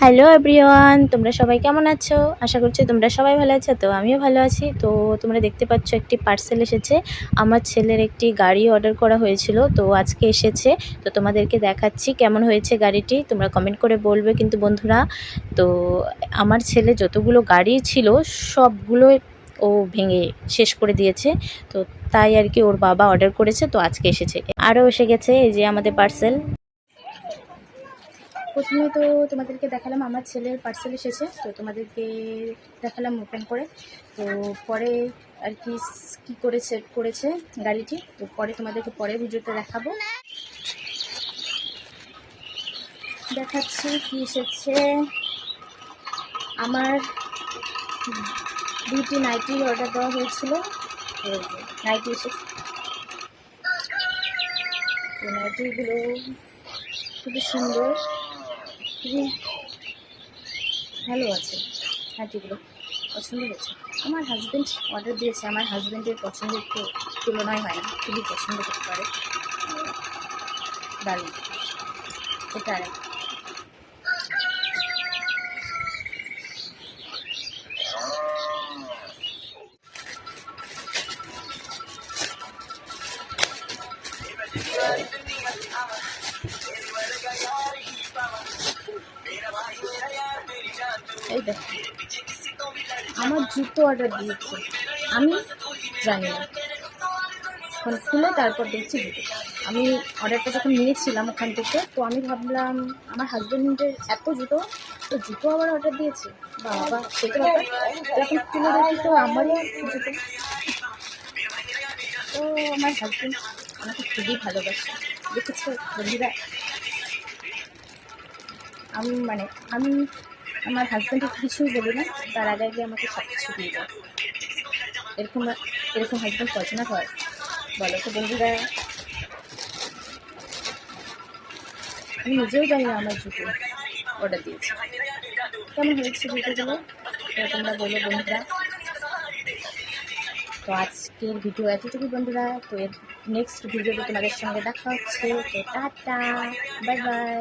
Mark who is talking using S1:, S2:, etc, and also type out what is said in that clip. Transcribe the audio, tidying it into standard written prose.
S1: Hello everyone, তোমরা সবাই কেমন আছো? আশা করছি তোমরা সবাই ভালো আছো। তো আমিও ভালো আছি। তো তোমরা দেখতে পাচ্ছ একটি পার্সেল এসেছে। আমার ছেলের একটি গাড়ি অর্ডার করা হয়েছিল, তো আজকে এসেছে। তো তোমাদেরকে দেখাচ্ছি কেমন হয়েছে গাড়িটি, তোমরা কমেন্ট করে বলবে কিন্তু বন্ধুরা। তো আমার ছেলে যতগুলো গাড়ি ছিল সবগুলোই ও ভেঙে শেষ করে দিয়েছে। তো তাই আর কি ওর বাবা অর্ডার করেছে, তো আজকে এসেছে। আরও এসে গেছে এই যে আমাদের পার্সেল। প্রথমে তো তোমাদেরকে দেখালাম আমার ছেলের পার্সেল এসেছে, তো তোমাদেরকে দেখালাম ওপেন করে। তো পরে আর কি কী করে সেট করেছে গাড়িটি, তো পরে তোমাদেরকে পরে ভিডিওতে দেখাচ্ছি কি এসেছে। আমার দুটি নাইটির অর্ডার দেওয়া হয়েছিল, নাইটি এসেছে। তো নাইটিগুলো খুবই সুন্দর, খুবই ভালো আছে। নাইটিগুলো পছন্দ হয়েছে। আমার হাজব্যান্ড অর্ডার দিয়েছে, আমার হাজব্যান্ডের পছন্দের তো তুলনায় হয় না, খুবই পছন্দ করতে পারে। দারুণ, এটা আর এই দেখো আমার জুতো অর্ডার দিয়েছে, আমি জানি না, এখন খুলে তারপর দেখছি জুতো। আমি অর্ডারটা যখন নিয়েছিলাম ওখান থেকে, তো আমি ভাবলাম আমার হাজব্যান্ডের এত জুতো, তো জুতো আবার অর্ডার দিয়েছে, বাবা সে তো ব্যাপার। এখন খুলে দেখি তো আমারই জুতো। তো আমার হাজব্যান্ড আমাকে খুবই ভালোবাসে, দেখেছো বন্ধুরা। আমি আমার হাজব্যান্ডকে কিছুই বলি না, তার আগে আগে আমাকে সব কিছু দিয়ে দেয়। এরকম এরকম হাজব্যান্ড পছন্দ হয় বলো তো বন্ধুরা। আমি নিজেও জানি না আমার জুতো অর্ডার দিয়েছি কেমন হয়েছে জুতোগুলো, তো তোমরা বলো বন্ধুরা। তো আজকের ভিডিও এতটুকু বন্ধুরা, তো এর নেক্সট ভিডিওতে তোমাদের সঙ্গে দেখা হচ্ছে। তো টাটা, বাই বাই।